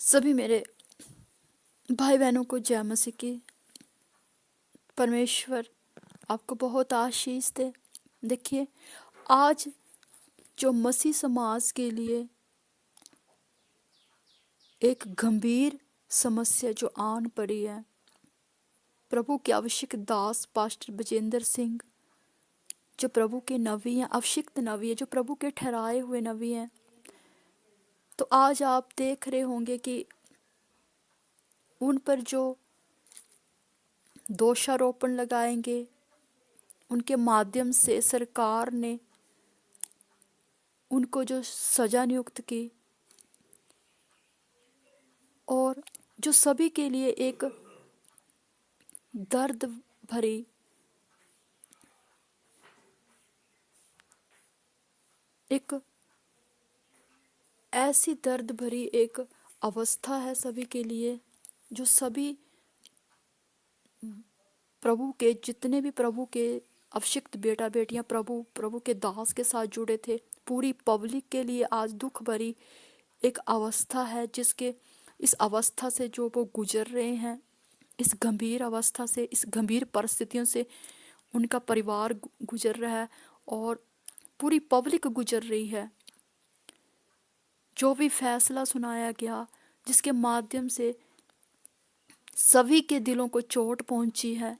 सभी मेरे भाई बहनों को जय मसीह की। परमेश्वर आपको बहुत आशीष दे। देखिए, आज जो मसीह समाज के लिए एक गंभीर समस्या जो आन पड़ी है, प्रभु के अभिषिक्त दास पास्टर बजेंद्र सिंह जो प्रभु के नबी हैं, अभिषिक्त नबी है, जो प्रभु के ठहराए हुए नबी हैं। तो आज आप देख रहे होंगे कि उन पर जो दोषारोपण लगाएंगे, उनके माध्यम से सरकार ने उनको जो सजा नियुक्त की, और जो सभी के लिए एक दर्द भरी एक ऐसी दर्द भरी एक अवस्था है सभी के लिए, जो सभी प्रभु के जितने भी प्रभु के अभिषिक्त बेटा बेटियां प्रभु के दास के साथ जुड़े थे, पूरी पब्लिक के लिए आज दुख भरी एक अवस्था है, जिसके इस अवस्था से जो वो गुजर रहे हैं, इस गंभीर अवस्था से, इस गंभीर परिस्थितियों से उनका परिवार गुजर रहा है और पूरी पब्लिक गुजर रही है। जो भी फैसला सुनाया गया, जिसके माध्यम से सभी के दिलों को चोट पहुंची है,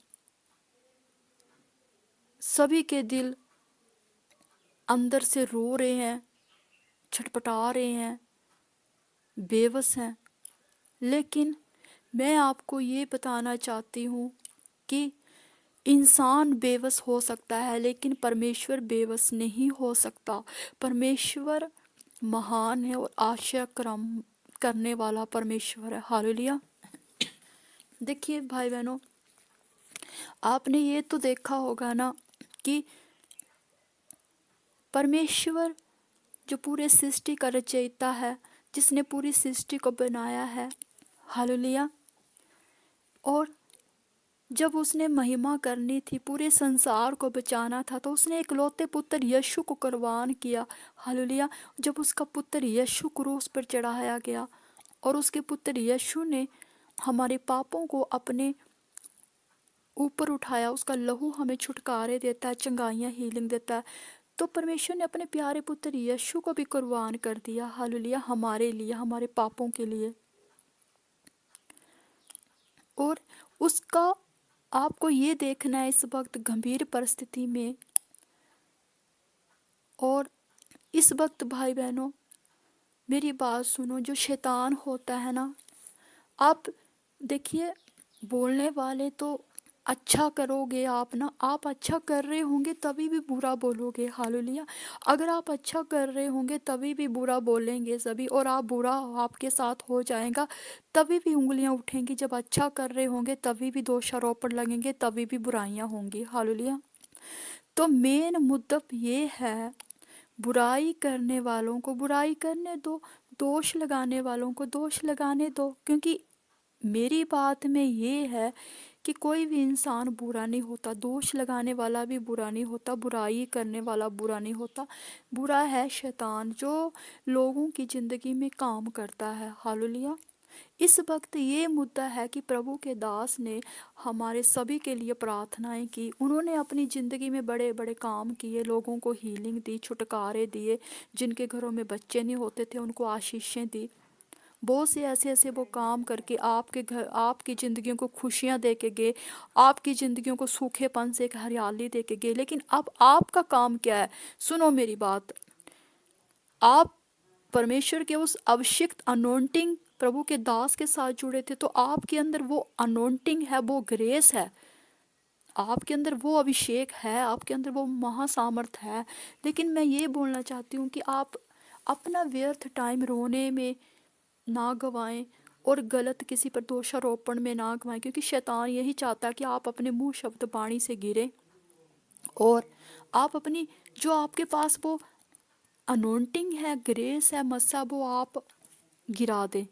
सभी के दिल अंदर से रो रहे हैं, छटपटा रहे हैं, बेबस हैं। लेकिन मैं आपको ये बताना चाहती हूँ कि इंसान बेबस हो सकता है, लेकिन परमेश्वर बेबस नहीं हो सकता। परमेश्वर महान है और आश्चर्य कर्म करने वाला परमेश्वर है। हालेलुया। देखिए भाई बहनों, आपने ये तो देखा होगा ना कि परमेश्वर जो पूरे सृष्टि का रचयिता है, जिसने पूरी सृष्टि को बनाया है, हालेलुया, और जब उसने महिमा करनी थी, पूरे संसार को बचाना था, तो उसने इकलौते पुत्र यीशु को कुर्बान किया। हालेलुया। जब उसका पुत्र यीशु क्रूस पर चढ़ाया गया और उसके पुत्र यीशु ने हमारे पापों को अपने ऊपर उठाया, उसका लहू हमें छुटकारे देता है, चंगाइयाँ हीलिंग देता है, तो परमेश्वर ने अपने प्यारे पुत्र यीशु को भी कुर्बान कर दिया। हालेलुया। हमारे लिए, हमारे पापों के लिए। और उसका आपको ये देखना है इस वक्त गंभीर परिस्थिति में, और इस वक्त भाई बहनों मेरी बात सुनो, जो शैतान होता है ना, आप देखिए, बोलने वाले तो अच्छा करोगे आप ना, आप अच्छा कर रहे होंगे तभी भी बुरा बोलोगे। हालेलुया। अगर आप अच्छा कर रहे होंगे तभी भी बुरा बोलेंगे सभी, और आप बुरा आपके साथ हो जाएगा तभी भी उंगलियां उठेंगी। जब अच्छा कर रहे होंगे तभी भी दोषारोपण लगेंगे, तभी भी बुराइयां होंगी। हालेलुया। तो मेन मुद्दा ये है, बुराई करने वालों को बुराई करने दो, दोष लगाने वालों को दोष लगाने दो, क्योंकि मेरी बात में ये है कि कोई भी इंसान बुरा नहीं होता, दोष लगाने वाला भी बुरा नहीं होता, बुराई करने वाला बुरा नहीं होता। बुरा है शैतान, जो लोगों की ज़िंदगी में काम करता है। हालेलुया। इस वक्त ये मुद्दा है कि प्रभु के दास ने हमारे सभी के लिए प्रार्थनाएं की, उन्होंने अपनी ज़िंदगी में बड़े बड़े काम किए, लोगों को हीलिंग दी, छुटकारे दिए, जिनके घरों में बच्चे नहीं होते थे उनको आशीषें दी। बहुत से ऐसे ऐसे वो काम करके आपके घर, आपकी ज़िंदगियों को खुशियाँ दे के गए, आपकी ज़िंदगियों को सूखेपन से एक हरियाली दे के गए। लेकिन अब आपका काम क्या है? सुनो मेरी बात, आप परमेश्वर के उस अभिषिक्त अनोंटिंग प्रभु के दास के साथ जुड़े थे, तो आपके अंदर वो अनोंटिंग है, वो ग्रेस है, आपके अंदर वो अभिषेक है, आपके अंदर वो महासामर्थ है। लेकिन मैं ये बोलना चाहती हूँ कि आप अपना व्यर्थ टाइम रोने में ना गवाएं और गलत किसी पर दोषारोपण में ना गवाएं, क्योंकि शैतान यही चाहता है कि आप अपने मुंह शब्द बाणी से गिरे और आप अपनी जो आपके पास वो अनोंटिंग है, ग्रेस है, मस्सा, वो आप गिरा दें।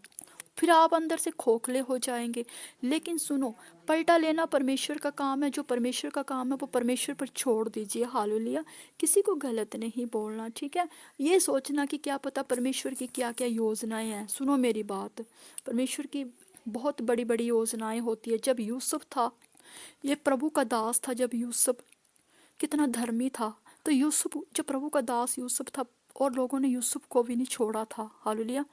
फिर आप अंदर से खोखले हो जाएंगे। लेकिन सुनो, पलटा लेना परमेश्वर का काम है। जो परमेश्वर का काम है वो परमेश्वर पर छोड़ दीजिए। हालेलुया। किसी को गलत नहीं बोलना, ठीक है। ये सोचना कि क्या पता परमेश्वर की क्या क्या योजनाएं हैं। सुनो मेरी बात, परमेश्वर की बहुत बड़ी बड़ी योजनाएं होती है। जब यूसुफ था, ये प्रभु का दास था, जब यूसुफ कितना धर्मी था, तो यूसुफ, जो प्रभु का दास यूसुफ था, और लोगों ने यूसुफ को भी नहीं छोड़ा था। हालेलुया।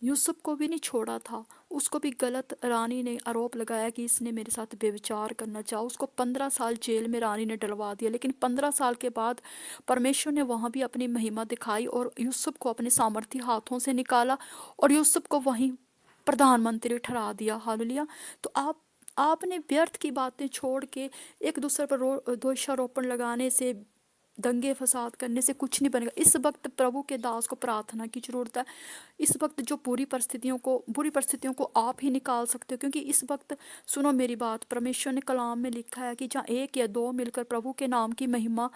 यूसुफ को भी नहीं छोड़ा था। उसको भी गलत रानी ने आरोप लगाया कि इसने मेरे साथ व्यभिचार करना चाहा। उसको 15 साल जेल में रानी ने डलवा दिया। लेकिन 15 साल के बाद परमेश्वर ने वहाँ भी अपनी महिमा दिखाई और यूसुफ को अपने सामर्थी हाथों से निकाला और यूसुफ को वहीं प्रधानमंत्री ठहरा दिया। हालेलुया। तो आपने व्यर्थ की बातें छोड़ के एक दूसरे पर दोषारोपण लगाने से, दंगे फसाद करने से कुछ नहीं बनेगा। इस वक्त प्रभु के दास को प्रार्थना की जरूरत है। इस वक्त जो बुरी परिस्थितियों को आप ही निकाल सकते हो। क्योंकि इस वक्त सुनो मेरी बात, परमेश्वर ने कलाम में लिखा है कि जहाँ एक या दो मिलकर प्रभु के नाम की महिमा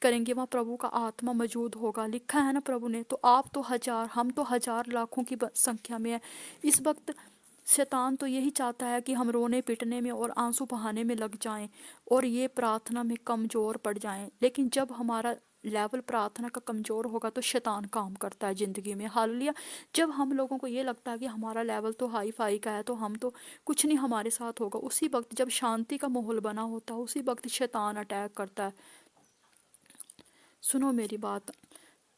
करेंगे, वहाँ प्रभु का आत्मा मौजूद होगा। लिखा है ना प्रभु ने। तो आप तो हजार, हम तो हजार लाखों की संख्या में है। इस वक्त शैतान तो यही चाहता है कि हम रोने पिटने में और आंसू बहाने में लग जाएं और ये प्रार्थना में कमज़ोर पड़ जाएं। लेकिन जब हमारा लेवल प्रार्थना का कमज़ोर होगा तो शैतान काम करता है ज़िंदगी में। हालेलुया। जब हम लोगों को ये लगता है कि हमारा लेवल तो हाई फाई का है, तो हम तो कुछ नहीं हमारे साथ होगा, उसी वक्त जब शांति का माहौल बना होता है, उसी वक्त शैतान अटैक करता है। सुनो मेरी बात,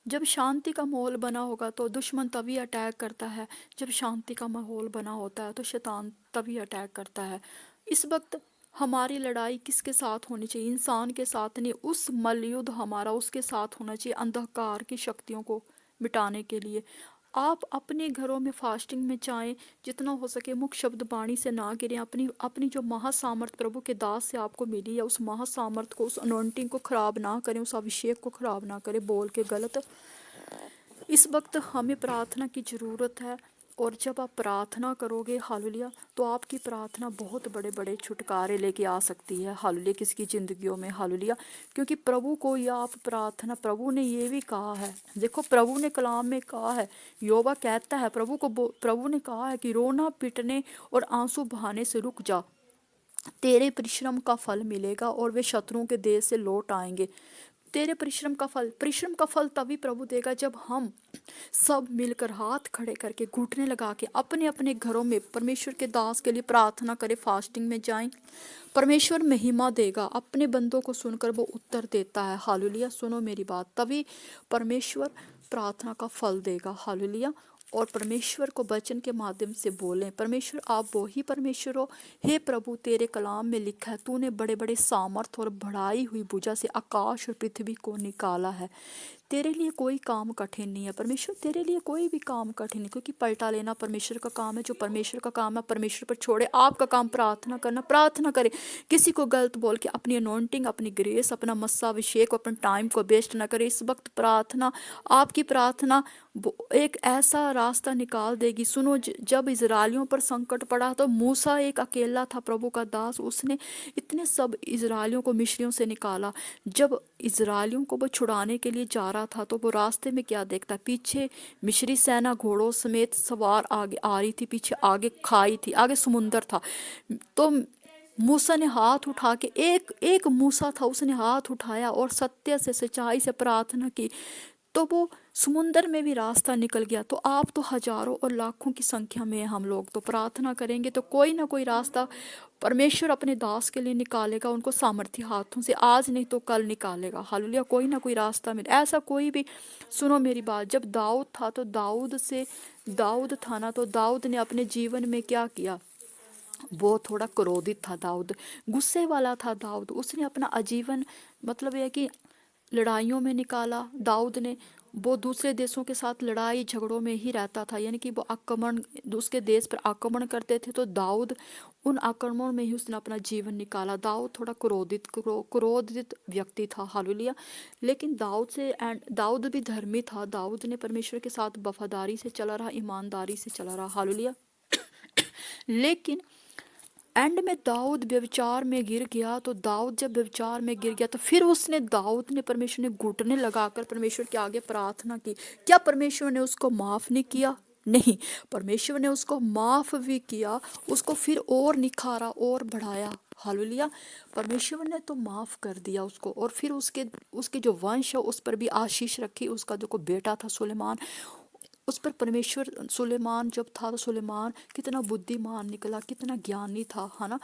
जब शांति का माहौल बना होगा तो दुश्मन तभी अटैक करता है। जब शांति का माहौल बना होता है तो शैतान तभी अटैक करता है। इस वक्त हमारी लड़ाई किसके साथ होनी चाहिए? इंसान के साथ नहीं। उस मलयुद्ध हमारा उसके साथ होना चाहिए, अंधकार की शक्तियों को मिटाने के लिए। आप अपने घरों में फास्टिंग में चाहें, जितना हो सके मुख शब्द वाणी से ना गिरें। अपनी अपनी जो महासामर्थ प्रभु के दास से आपको मिली है, उस महासामर्थ को, उस अनोइंटिंग को खराब ना करें, उस अभिषेक को खराब ना करें बोल के गलत। इस वक्त हमें प्रार्थना की ज़रूरत है। और जब आप प्रार्थना करोगे, हालेलुया, तो आपकी प्रार्थना बहुत बड़े बड़े छुटकारे लेके आ सकती है। हालेलुया, किसकी ज़िंदगियों में। हालेलुया। क्योंकि प्रभु को या आप प्रार्थना, प्रभु ने ये भी कहा है, देखो प्रभु ने कलाम में कहा है, योबा कहता है, प्रभु ने कहा है कि रोना पिटने और आंसू बहाने से रुक जा, तेरे परिश्रम का फल मिलेगा और वे शत्रुओं के देश से लौट आएंगे। तेरे परिश्रम का फल तभी प्रभु देगा जब हम सब मिलकर हाथ खड़े करके घुटने लगा के अपने अपने घरों में परमेश्वर के दास के लिए प्रार्थना करें, फास्टिंग में जाएं। परमेश्वर महिमा देगा, अपने बंदों को सुनकर वो उत्तर देता है। हालेलुया। सुनो मेरी बात, तभी परमेश्वर प्रार्थना का फल देगा। हालेलुया। और परमेश्वर को वचन के माध्यम से बोलें, परमेश्वर आप वो ही परमेश्वर हो। हे प्रभु, तेरे कलाम में लिखा है, तूने बड़े बड़े सामर्थ और बढ़ाई हुई भुजा से आकाश और पृथ्वी को निकाला है। तेरे लिए कोई काम कठिन नहीं है परमेश्वर, तेरे लिए कोई भी काम कठिन नहीं। क्योंकि पलटा लेना परमेश्वर का काम है। जो परमेश्वर का काम है परमेश्वर पर छोड़े। आपका काम प्रार्थना करना, प्रार्थना करे। किसी को गलत बोल के अपनी अनोइंटिंग, अपनी ग्रेस, अपना मस्सा अभिषेक, अपने टाइम को वेस्ट ना करे। इस वक्त प्रार्थना, आपकी प्रार्थना एक ऐसा रास्ता निकाल देगी। सुनो, जब इजरायलियों पर संकट पड़ा तो मूसा एक अकेला था, प्रभु का दास, उसने इतने सब इजरायलियों को मिस्रियों से निकाला। जब इजरायलियों को वो छुड़ाने के लिए जा रहा था तो वो रास्ते में क्या देखता, पीछे मिस्री सेना घोड़ों समेत सवार आगे आ रही थी, पीछे आगे खाई थी, आगे समुंदर था। तो मूसा ने हाथ उठा के, एक एक मूसा था, उसने हाथ उठाया और सत्य से, सच्चाई से प्रार्थना की, तो वो समुंदर में भी रास्ता निकल गया। तो आप तो हजारों और लाखों की संख्या में हम लोग तो प्रार्थना करेंगे तो कोई ना कोई रास्ता परमेश्वर अपने दास के लिए निकालेगा, उनको सामर्थ्य हाथों से, आज नहीं तो कल निकालेगा। हालेलुया। कोई ना कोई रास्ता मिले, ऐसा कोई भी। सुनो मेरी बात, जब दाऊद था तो दाऊद था ना, तो दाऊद ने अपने जीवन में क्या किया, वो थोड़ा क्रोधित था दाऊद, गुस्से वाला था दाऊद। उसने अपना आजीवन, मतलब यह कि लड़ाइयों में निकाला। दाऊद ने, वो दूसरे देशों के साथ लड़ाई झगड़ों में ही रहता था, यानी कि वो आक्रमण, उसके देश पर आक्रमण करते थे, तो दाऊद उन आक्रमणों में ही उसने अपना जीवन निकाला। दाऊद थोड़ा क्रोधित व्यक्ति था। हालेलुया। लेकिन दाऊद भी धर्मी था। दाऊद ने परमेश्वर के साथ वफादारी से चला रहा, ईमानदारी से चला रहा। हालेलुया। लेकिन एंड में दाऊद व्यभिचार में गिर गया। तो दाऊद जब व्यभिचार में गिर गया तो फिर दाऊद ने, परमेश्वर ने घुटने लगाकर परमेश्वर के आगे प्रार्थना की। क्या परमेश्वर ने उसको माफ नहीं किया? नहीं, परमेश्वर ने उसको माफ भी किया, उसको फिर और निखारा और बढ़ाया। हालेलुया। परमेश्वर ने तो माफ कर दिया उसको, और फिर उसके उसके जो वंश है उस पर भी आशीष रखी। उसका जो को बेटा था सुलेमान, उस पर परमेश्वर, सुलेमान जब था तो सुलेमान कितना बुद्धिमान निकला, कितना ज्ञानी था, है ना।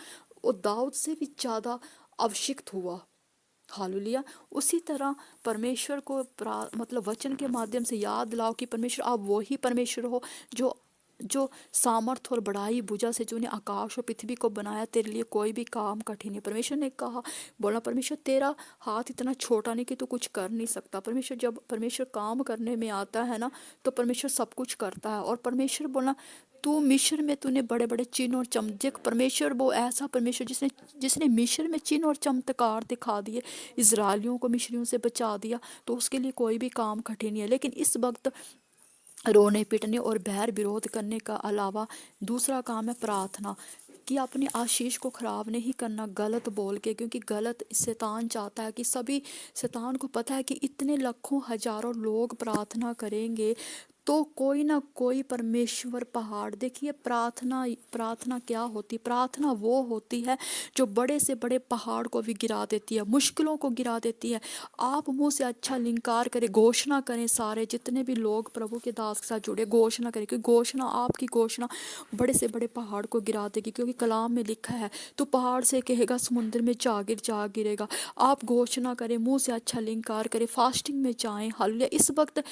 वो दाऊद से भी ज्यादा अभिषिक्त हुआ। हालेलुया। उसी तरह परमेश्वर को मतलब वचन के माध्यम से याद दिलाओ कि परमेश्वर आप वही परमेश्वर हो जो जो सामर्थ और बड़ाई भुजा से जो ने आकाश और पृथ्वी को बनाया। तेरे लिए कोई भी काम कठिन है। परमेश्वर ने कहा, बोला परमेश्वर तेरा हाथ इतना छोटा नहीं कि तू कुछ कर नहीं सकता। परमेश्वर जब परमेश्वर काम करने में आता है ना, तो परमेश्वर सब कुछ करता है। और परमेश्वर बोला, तू मिस्र में तूने बड़े बड़े चिन्ह और चमत्कार, परमेश्वर वो ऐसा परमेश्वर जिसने जिसने मिस्र में चिन्ह और चमत्कार दिखा दिए, इजरायलियों को मिस्रियों से बचा दिया, तो उसके लिए कोई भी काम कठिन नहीं है। लेकिन इस वक्त रोने पिटने और बैर विरोध करने का अलावा दूसरा काम है प्रार्थना, कि अपनी आशीष को खराब नहीं करना गलत बोल के, क्योंकि गलत शैतान चाहता है कि सभी, शैतान को पता है कि इतने लाखों हजारों लोग प्रार्थना करेंगे तो कोई ना कोई परमेश्वर पहाड़, देखिए प्रार्थना, प्रार्थना क्या होती, प्रार्थना वो होती है जो बड़े से बड़े पहाड़ को भी गिरा देती है, मुश्किलों को गिरा देती है। आप मुंह से अच्छा लिंकार करें, घोषणा करें, सारे जितने भी लोग प्रभु के दास के साथ जुड़े घोषणा करें, क्योंकि घोषणा, आपकी घोषणा बड़े से बड़े पहाड़ को गिरा देगी। क्योंकि कलाम में लिखा है, तो पहाड़ से कहेगा समुद्र में जा गिरेगा। आप घोषणा करें, मुंह से अच्छा लिंकार करें, फास्टिंग में जाएं। हालेलुया। इस वक्त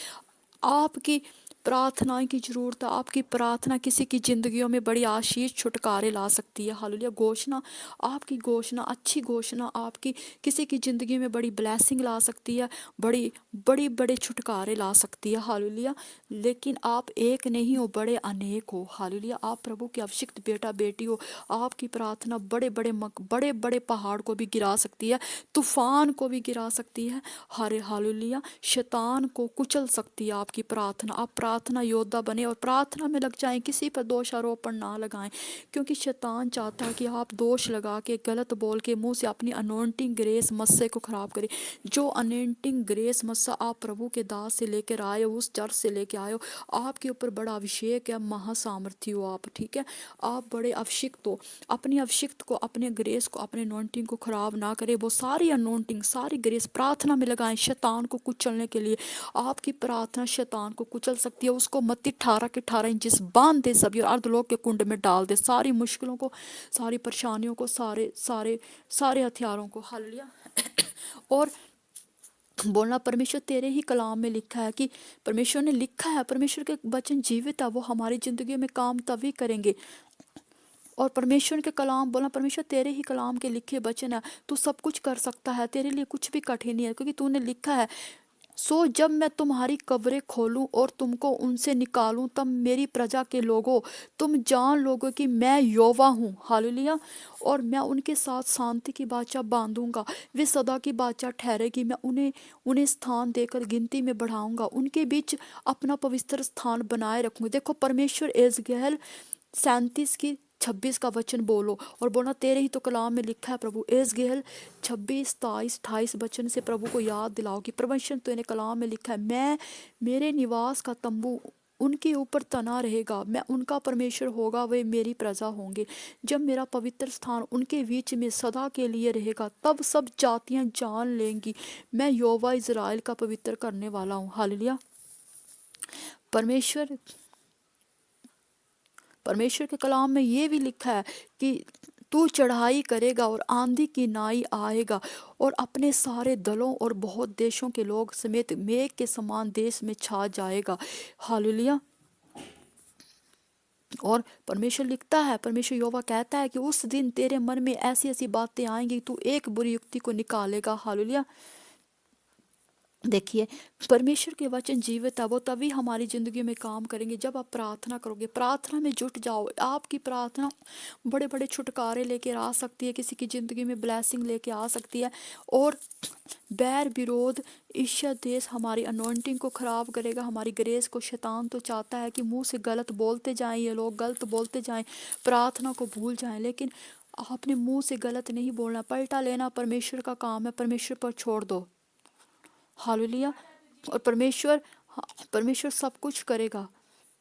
आपकी प्रार्थना की जरूरत है। आपकी प्रार्थना किसी की जिंदगियों में बड़ी आशीष छुटकारे ला सकती है। हालेलुया। घोषणा, आपकी घोषणा, अच्छी घोषणा आपकी किसी की जिंदगी में बड़ी ब्लेसिंग ला सकती है, बड़ी बड़ी बड़े छुटकारे ला सकती है। हालेलुया। लेकिन आप एक नहीं हो, बड़े अनेक हो। हालेलुया। आप प्रभु के अभिषिक्त बेटा बेटी हो। आपकी प्रार्थना बड़े बड़े बड़े बड़े पहाड़ को भी गिरा सकती है, तूफान को भी गिरा सकती है। हरे हालेलुया। शैतान को कुचल सकती है आपकी प्रार्थना। आप प्रार्थना योद्धा बने और प्रार्थना में लग जाएं, किसी पर दोषारोपण ना लगाएं, क्योंकि शैतान चाहता है कि आप दोष लगा के, गलत बोल के, मुंह से अपनी अनोइंटिंग ग्रेस मस्से को खराब करें। जो अनोइंटिंग ग्रेस मस्सा आप प्रभु के दास से लेकर आए हो, उस चर्च से लेकर आए हो, आपके ऊपर बड़ा अभिषेक है, महासामर्थी हो आप, ठीक है। आप बड़े अभिषिक्त हो। अपनी अभिषिक्त को, अपने ग्रेस को, अपने अनोइंटिंग को खराब ना करें। वो सारी अनोइंटिंग, सारी ग्रेस प्रार्थना में लगाएं शैतान को कुचलने के लिए। आपकी प्रार्थना शैतान को कुचल सकती है। उसको मत्ती 18 के 18 इंचिस बांध दे सभी, और अर्धलोक के कुंड में डाल दे सारी मुश्किलों को, सारी परेशानियों को, सारे सारे सारे हथियारों को। हालेलुया। और बोलना, परमेश्वर तेरे ही कलाम में लिखा है कि, परमेश्वर ने लिखा है, परमेश्वर के वचन जीवित है, वो हमारी जिंदगी में काम तभी करेंगे। और परमेश्वर के कलाम, बोला परमेश्वर तेरे ही कलाम के लिखे वचन है, तू सब कुछ कर सकता है, तेरे लिए कुछ भी कठिन नहीं है, क्योंकि तूने लिखा है, सो जब मैं तुम्हारी कब्रें खोलूं और तुमको उनसे निकालूं, तब मेरी प्रजा के लोगों, तुम जान लोगे कि मैं यहोवा हूँ। हालेलुया। और मैं उनके साथ शांति की बाचा बांधूंगा, वे सदा की बाचा ठहरेगी। मैं उन्हें उन्हें स्थान देकर गिनती में बढ़ाऊंगा, उनके बीच अपना पवित्र स्थान बनाए रखूंगा। देखो परमेश्वर एजगेल 37 की 26 का वचन बोलो, और बोलना तेरे ही तो कलाम में लिखा है प्रभु। एजगेल 26 23 28 वचन से प्रभु को याद दिलाओ कि परमेश्वर तूने कलाम में लिखा है, मैं, मेरे निवास का तंबू उनके ऊपर तना रहेगा, मैं उनका परमेश्वर होगा, वे मेरी प्रजा होंगे। जब मेरा पवित्र स्थान उनके बीच में सदा के लिए रहेगा, तब सब जातियां जान लेंगी मैं यहोवा इज़राइल का पवित्र करने वाला हूँ। हालेलुया। परमेश्वर परमेश्वर के कलाम में ये भी लिखा है कि तू चढ़ाई करेगा और आंधी की नाई आएगा, और अपने सारे दलों और बहुत देशों के लोग समेत मेघ के समान देश में छा जाएगा। हालेलुया। और परमेश्वर लिखता है, परमेश्वर यहोवा कहता है कि उस दिन तेरे मन में ऐसी ऐसी बातें आएंगी, तू एक बुरी युक्ति को निकालेगा। हालेलुया। देखिए परमेश्वर के वचन जीवित है, वो तभी हमारी जिंदगी में काम करेंगे जब आप प्रार्थना करोगे, प्रार्थना में जुट जाओ। आपकी प्रार्थना बड़े बड़े छुटकारे लेके आ सकती है, किसी की जिंदगी में ब्लेसिंग लेके आ सकती है। और बैर विरोध, ईर्ष्या देश हमारी अनोइंटिंग को खराब करेगा, हमारी ग्रेस को। शैतान तो चाहता है कि मुंह से गलत बोलते जाएं, ये लोग गलत बोलते जाएं, प्रार्थना को भूल जाएं। लेकिन आपने मुंह से गलत नहीं बोलना, पलटा लेना परमेश्वर का काम है, परमेश्वर पर छोड़ दो। हालेलुया। और परमेश्वर, हाँ, परमेश्वर सब कुछ करेगा।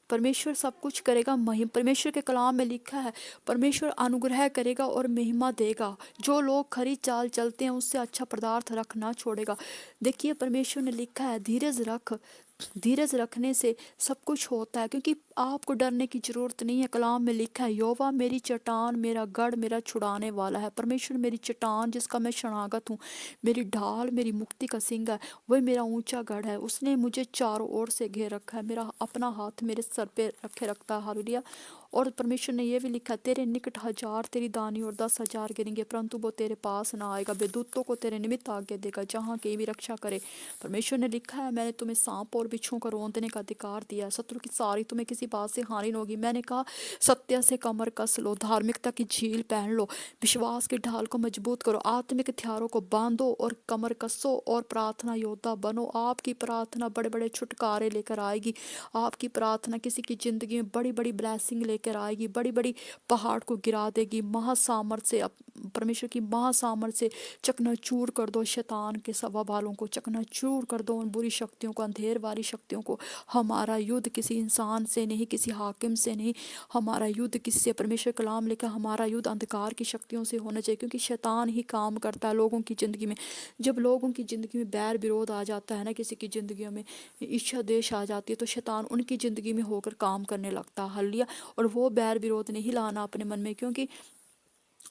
परमेश्वर सब कुछ करेगा। परमेश्वर के कलाम में लिखा है परमेश्वर अनुग्रह करेगा और महिमा देगा। जो लोग खरी चाल चलते हैं उससे अच्छा पदार्थ रख ना छोड़ेगा। देखिए परमेश्वर ने लिखा है धीरज रख, धीरज रखने से सब कुछ होता है, क्योंकि आपको डरने की जरूरत नहीं है। कलाम में लिखा है यहोवा मेरी चट्टान, मेरा गढ़, मेरा छुड़ाने वाला है। परमेश्वर मेरी चट्टान जिसका मैं शरणागत हूँ, मेरी ढाल, मेरी मुक्ति का सिंह है। वही मेरा ऊंचा गढ़ है। उसने मुझे चारों ओर से घेर रखा है। मेरा अपना हाथ मेरे सर पे रखे रखता है। हालेलुया। और परमेश्वर ने यह भी लिखा तेरे निकट 1000 तेरी दानी और 10,000 गिरेंगे परंतु वो तेरे पास ना आएगा। बेदूतों को तेरे निमित्त आज्ञा देगा जहाँ की भी रक्षा करे। परमेश्वर ने लिखा है मैंने तुम्हें सांप और बिच्छुओं को रौंदने का अधिकार दिया है। शत्रु की सारी तुम्हें किसी बात से हानि न होगी। मैंने कहा सत्य से कमर कस लो, धार्मिकता की झील पहन लो, विश्वास की ढाल को मजबूत करो, आत्मिक हथियारों को बांधो और कमर कसो और प्रार्थना योद्धा बनो। आपकी प्रार्थना बड़े बड़े छुटकारे लेकर आएगी। आपकी प्रार्थना किसी की जिंदगी में बड़ी बड़ी ब्लेसिंग लेकर आएगी, बड़ी बड़ी पहाड़ को गिरा देगी। महासामर्थ से परमेश्वर की महासामर्थ से चकनाचूर कर दो शैतान के सवा बालों को, चकनाचूर कर दो उन बुरी शक्तियों को, अंधेर वाली शक्तियों को। हमारा युद्ध किसी इंसान से नहीं, किसी हाकिम से नहीं, हमारा युद्ध किसी से। परमेश्वर कलाम लिखा हमारा युद्ध अंधकार की शक्तियों से होना चाहिए, क्योंकि शैतान ही काम करता है लोगों की ज़िंदगी में। जब लोगों की ज़िंदगी में बैर विरोध आ जाता है ना, किसी की ज़िंदगी में ईर्ष्या द्वेष आ जाती है, तो शैतान उनकी ज़िंदगी में होकर काम करने लगता है। हालेलुया। और वो बैर विरोध नहीं लाना अपने मन में, क्योंकि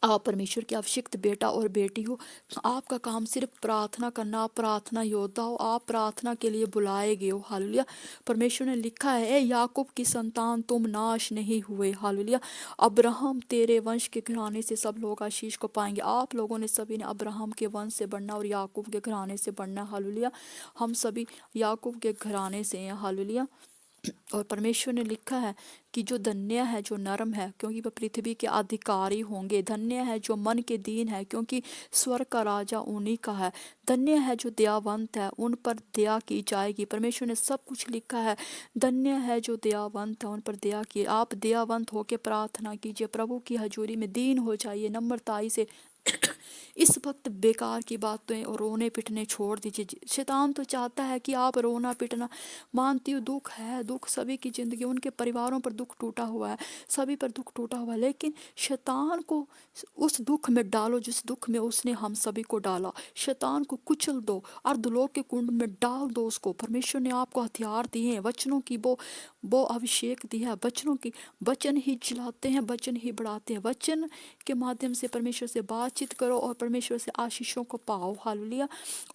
आप परमेश्वर के अभिषिक्त बेटा और बेटी हो। आपका काम सिर्फ प्रार्थना करना। आप प्रार्थना योद्धा हो, आप प्रार्थना के लिए बुलाए गए हो। हालेलुया। परमेश्वर ने लिखा है ए याकूब की संतान तुम नाश नहीं हुए। हालेलुया। अब्राहम तेरे वंश के घराने से सब लोग आशीष को पाएंगे। आप लोगों ने सभी ने अब्राहम के वंश से बढ़ना और याकूब के घराने से बढ़ना। हालेलुया। हम सभी याकूब के घराने से हैं। हालेलुया। और परमेश्वर ने लिखा है कि जो धन्य है जो नरम है, क्योंकि वह पृथ्वी के अधिकारी होंगे। धन्य है जो मन के दीन है, क्योंकि स्वर्ग का राजा उन्हीं का है। धन्य है जो दयावंत है, उन पर दया की जाएगी। परमेश्वर ने सब कुछ लिखा है। धन्य है जो दयावंत है, उन पर दया की। आप दयावंत होकर प्रार्थना कीजिए, प्रभु की हजूरी में दीन हो जाइए नम्रताई से। इस वक्त बेकार की बातें और रोने पिटने छोड़ दीजिए। शैतान तो चाहता है कि आप रोना पिटना। मानती हूँ दुख है, दुख सभी की जिंदगी, उनके परिवारों पर दुख टूटा हुआ है, सभी पर दुख टूटा हुआ है, लेकिन शैतान को उस दुख में डालो जिस दुख में उसने हम सभी को डाला। शैतान को कुचल दो, अर्धलोक के कुंड में डाल दो उसको। परमेश्वर ने आपको हथियार दिए हैं, वचनों की वो अभिषेक दिया है। वचनों की, वचन ही जिलाते हैं, वचन ही बढ़ाते हैं। वचन के माध्यम से परमेश्वर से बातचीत करो और परमेश्वर से आशीषों को पाओ। हालेलुया।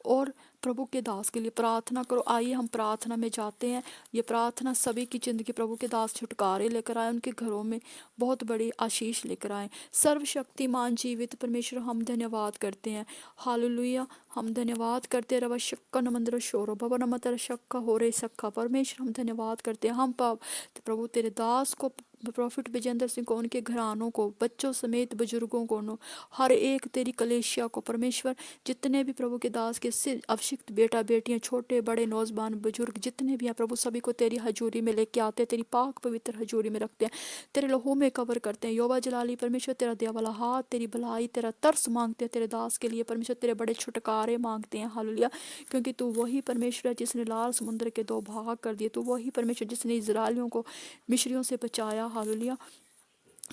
और प्रभु के दास के लिए प्रार्थना करो। आइए हम प्रार्थना में जाते हैं। ये प्रार्थना सभी की जिंदगी प्रभु के दास छुटकारे लेकर आए, उनके घरों में बहुत बड़ी आशीष लेकर आए। सर्वशक्तिमान जीवित परमेश्वर हम धन्यवाद करते हैं। हालेलुया। हम धन्यवाद करते हैं। रवा शक्का नमंद्र शोरो भवन मतर शक्का हो रे सक्का। परमेश्वर हम धन्यवाद करते हैं। हम प्रभु तेरे दास को, प्रॉफिट विजेंद्र सिंह को, उनके घरानों को, बच्चों समेत बुजुर्गों को, हर एक तेरी कलेशिया को परमेश्वर, जितने भी प्रभु के दास के अभिषिक्त बेटा बेटियां, छोटे बड़े नौजवान बुजुर्ग जितने भी हैं प्रभु, सभी को तेरी हजूरी में लेके आते हैं, तेरी पाक पवित्र हजूरी में रखते हैं, तेरे लहू में कवर करते हैं। योवा जलाली परमेश्वर तेरा दिया वाला हाथ, तेरी भलाई, तेरा तरस मांगते हैं तेरे दास के लिए। परमेश्वर तेरे बड़े छुटकारे मांगते हैं। हालेलुया। क्योंकि तू वही परमेश्वर है जिसने लाल समुद्र के 2 भाग कर दिए। तू वही परमेश्वर जिसने इजरायलियों को मिस्रियों से बचाया। हालेलुया।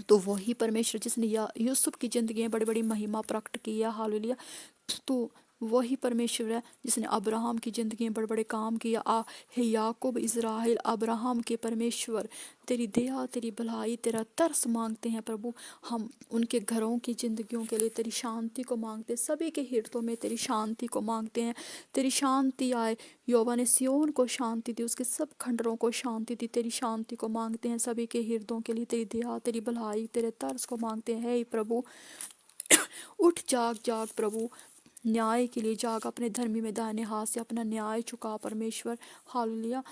तो वही परमेश्वर जिसने यूसुफ की जिंदगी में बड़ी बड़ी महिमा प्रकट की है। हालेलुया। तो वही परमेश्वर है जिसने अब्राहम की जिंदगी में बड़े बड़े काम किया। हे याकूब इज़राइल अब्राहम के परमेश्वर, तेरी दया, तेरी भलाई, तेरा तरस मांगते हैं प्रभु। हम उनके घरों की जिंदगियों के लिए तेरी शांति को मांगते हैं, सभी के हृदयों में तेरी शांति को मांगते हैं। तेरी शांति आए। यहोवा ने सिय्योन को शांति दी, उसके सब खंडरों को शांति दी। तेरी शांति को मांगते हैं सभी के हृदयों के लिए। तेरी दया, तेरी भलाई, तेरे तरस को मांगते हैं। हे प्रभु उठ जाग जाग प्रभु, न्याय के लिए जाग। अपने धर्मी में दाहिने हाथ से अपना न्याय चुका परमेश्वर। हालेलुया।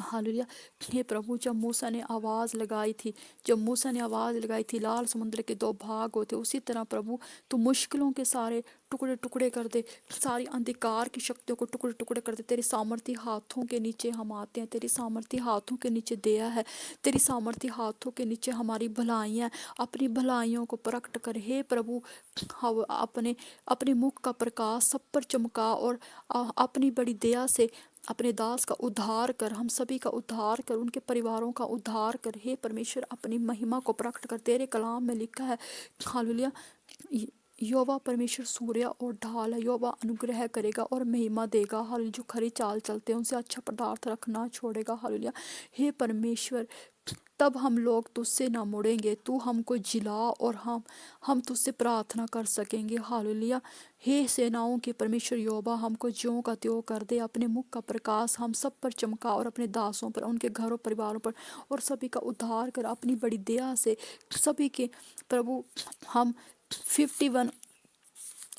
हालेलुया। हे प्रभु, जब मूसा ने आवाज़ लगाई थी, जब मूसा ने आवाज़ लगाई थी लाल समुद्र के 2 भाग होते, उसी तरह प्रभु तू मुश्किलों के सारे टुकड़े टुकड़े कर दे, सारी अंधकार की शक्तियों को टुकड़े टुकड़े कर दे। तेरे सामर्थी हाथों के नीचे हम आते हैं। तेरी सामर्थी हाथों के नीचे दया है, तेरी सामर्थी हाथों के नीचे हमारी भलाइयाँ। अपनी भलाइयों को प्रकट कर हे प्रभु। अपने अपने मुख का प्रकाश सब पर चमका और अपनी बड़ी दया से अपने दास का उद्धार कर, हम सभी का उद्धार कर, उनके परिवारों का उद्धार कर। हे परमेश्वर अपनी महिमा को प्रकट कर। तेरे कलाम में लिखा है हालेलुया, यहोवा परमेश्वर सूर्य और ढाल है, यहोवा अनुग्रह करेगा और महिमा देगा। हालेलुया, जो खरी चाल चलते हैं उनसे अच्छा पदार्थ रखना छोड़ेगा। हालेलुया, हे परमेश्वर तब हम लोग तुझसे ना मुड़ेंगे, तू हमको जिला और हम तुझसे प्रार्थना कर सकेंगे। हालेलुया, हे सेनाओं के परमेश्वर यहोवा हमको ज्यों का त्यों कर दे, अपने मुख का प्रकाश हम सब पर चमका और अपने दासों पर, उनके घरों परिवारों पर और सभी का उद्धार कर अपनी बड़ी दया से। सभी के प्रभु हम 51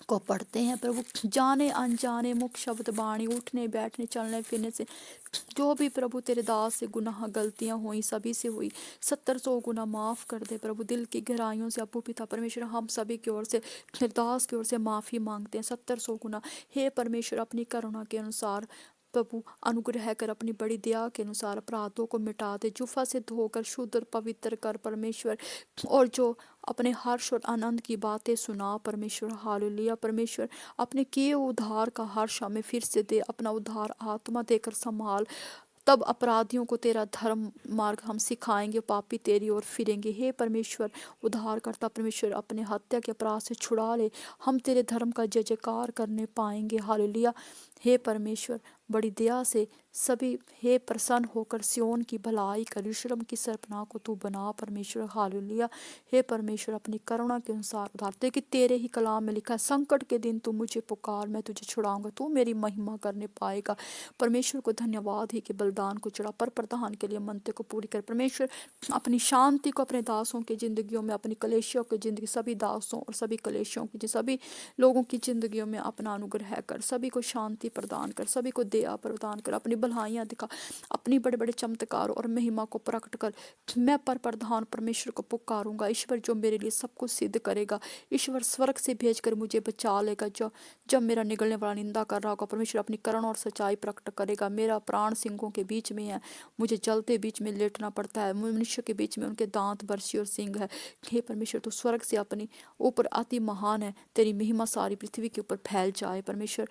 को पढ़ते हैं प्रभु, जाने अनजाने मुख शब्द वाणी, उठने बैठने चलने फिरने से जो भी प्रभु तेरे दास से गुनाह गलतियां हुई, सभी से हुई, 70-100 गुना माफ कर दे प्रभु। दिल की गहराइयों से अब्बू पिता परमेश्वर हम सभी की ओर से, तेरे दास की ओर से माफी मांगते हैं 70-100 गुना। हे परमेश्वर अपनी करुणा के अनुसार प्रभु अनुग्रह कर, अपनी बड़ी दया के अनुसार अपराधों को मिटा दे, जुफा से धोकर शुद्ध और पवित्र कर परमेश्वर। और जो अपने हर्ष और आनंद की बातें सुना परमेश्वर। हालेलुया, परमेश्वर अपने किए उद्धार का हर्ष हमें फिर से दे, अपना उद्धार आत्मा देकर संभाल। तब अपराधियों को तेरा धर्म मार्ग हम सिखाएंगे, पापी तेरी ओर फिरेंगे। हे परमेश्वर उद्धार करता परमेश्वर अपने हत्या के अपराध से छुड़ा ले, हम तेरे धर्म का जय जयकार करने पाएंगे। हालेलुया, हे परमेश्वर बड़ी दया से सभी, हे प्रसन्न होकर सियोन की भलाई कर, यरूशलेम की सरपना को तू बना परमेश्वर। हालेलुया, हे परमेश्वर अपनी करुणा के अनुसार उद्धार दे, कि तेरे ही कलाम में लिखा है संकट के दिन तू मुझे पुकार, मैं तुझे छुड़ाऊंगा, तू मेरी महिमा करने पाएगा। परमेश्वर को धन्यवाद ही कि बलिदान को चढ़ा, पर प्रधान के लिए मनते को पूरी कर। परमेश्वर अपनी शांति को अपने दासों की जिंदगियों में, अपनी कलेशियों की जिंदगी, सभी दासों और सभी कलेशियों की, सभी लोगों की जिंदगियों में अपना अनुग्रह कर, सभी को शांति प्रदान कर, सभी को दया प्रदान कर, अपनी भलाइयाँ दिखा, अपनी बड़े बड़े चमत्कार और महिमा को प्रकट कर। मैं पर प्रधान परमेश्वर को पुकारूंगा, ईश्वर जो मेरे लिए सब कुछ सिद्ध करेगा, ईश्वर स्वर्ग से भेजकर मुझे बचा लेगा। जो जब मेरा निगलने वाला निंदा कर रहा होगा परमेश्वर अपनी करुणा और सच्चाई प्रकट करेगा। मेरा प्राण सिंहों के बीच में है, मुझे जलते बीच में लेटना पड़ता है, मनुष्य के बीच में उनके दांत बरसी और सिंह है। हे परमेश्वर तू स्वर्ग से अपनी ऊपर अति महान है, तेरी महिमा सारी पृथ्वी के ऊपर फैल जाए। परमेश्वर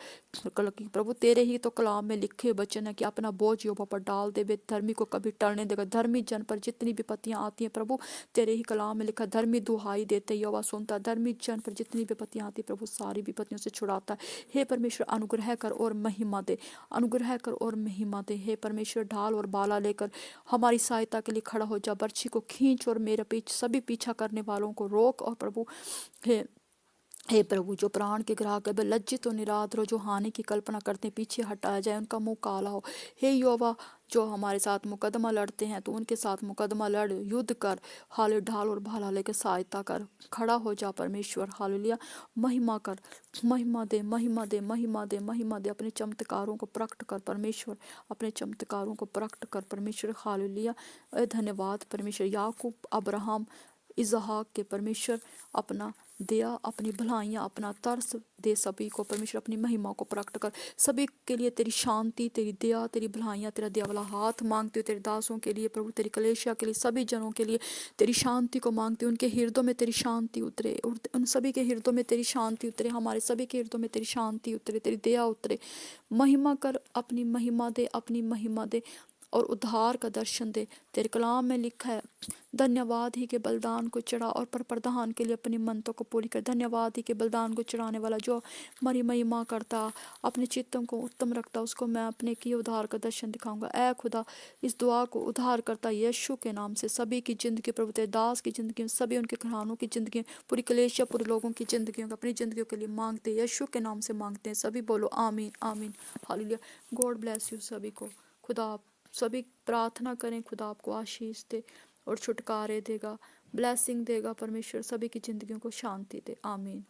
प्रभु तेरे ही तो कलाम में लिखे वचन है कि अपना बोझ यहोवा पर डाल दे, वे धर्मी को कभी टलने देगा। धर्मी जन पर जितनी विपत्तियां आती हैं प्रभु तेरे ही कलाम में लिखा, धर्मी दुहाई देते यहोवा सुनता, धर्मी जन पर जितनी विपत्तियां आती प्रभु सारी विपत्तियों से छुड़ाता है। हे परमेश्वर अनुग्रह कर और महिमा दे, अनुग्रह कर और महिमा दे। हे परमेश्वर ढाल और बाला लेकर हमारी सहायता के लिए खड़ा हो जा, बर्छी को खींच और मेरे पीछे सभी पीछा करने वालों को रोक। और प्रभु हे प्रभु जो प्राण के ग्राहक है, लज्जित और निरादर हो, जो हानि की कल्पना करते हैं, पीछे हटाया जाए, उनका मुंह काला हो। हे यहोवा जो हमारे साथ मुकदमा लड़ते हैं तो उनके साथ मुकदमा लड़, युद्ध कर। हाले ढाल और भाला लेकर सहायता कर, खड़ा हो जा परमेश्वर। हालेलुया, महिमा कर, महिमा दे, महिमा दे, महिमा दे, महिमा दे, अपने चमत्कारों को प्रकट कर परमेश्वर, अपने चमत्कारों को प्रकट कर परमेश्वर। हालेलुया, धन्यवाद परमेश्वर। याकूब अब्राहम इसहाक के परमेश्वर अपना दया, अपनी भलाइयाँ, अपना तरस दे सभी को परमेश्वर, अपनी महिमा को प्रकट कर। सभी के लिए तेरी शांति, तेरी दया, तेरी भलाइयाँ, तेरा दया वाला हाथ मांगते हो तेरे दासों के लिए प्रभु, तेरी कलेशिया के लिए, सभी जनों के लिए तेरी शांति को मांगते हो। उनके हृदयों में तेरी शांति उतरे, और उन सभी के हृदयों में तेरी शांति उतरे, हमारे सभी के हृदयों में तेरी शांति उतरे, तेरी दया उतरे। महिमा कर, अपनी महिमा दे, अपनी महिमा दे और उद्धार का दर्शन दे। तेरे कलाम में लिखा है धन्यवाद ही के बलिदान को चढ़ा और पर प्रधान के लिए अपनी मनतों को पूरी कर। धन्यवाद ही के बलिदान को चढ़ाने वाला जो हमारी महिमा करता, अपने चित्तों को उत्तम रखता, उसको मैं अपने किए उद्धार का दर्शन दिखाऊंगा। ऐ खुदा इस दुआ को उद्धार करता यीशु के नाम से सभी की जिंदगी प्रभु तेरे दास की जिंदगी, सभी उनके घरानों की जिंदगी, पूरी कलेशिया पूरे लोगों की जिंदगी, अपनी जिंदगियों के लिए मांगते, यीशु के नाम से मांगते हैं। सभी बोलो आमीन आमीन हालेलुया। गॉड ब्लेस यू सभी को। खुदा सभी प्रार्थना करें, खुदा आपको आशीष दे और छुटकारे देगा, ब्लेसिंग देगा परमेश्वर, सभी की जिंदगियों को शांति दे। आमीन।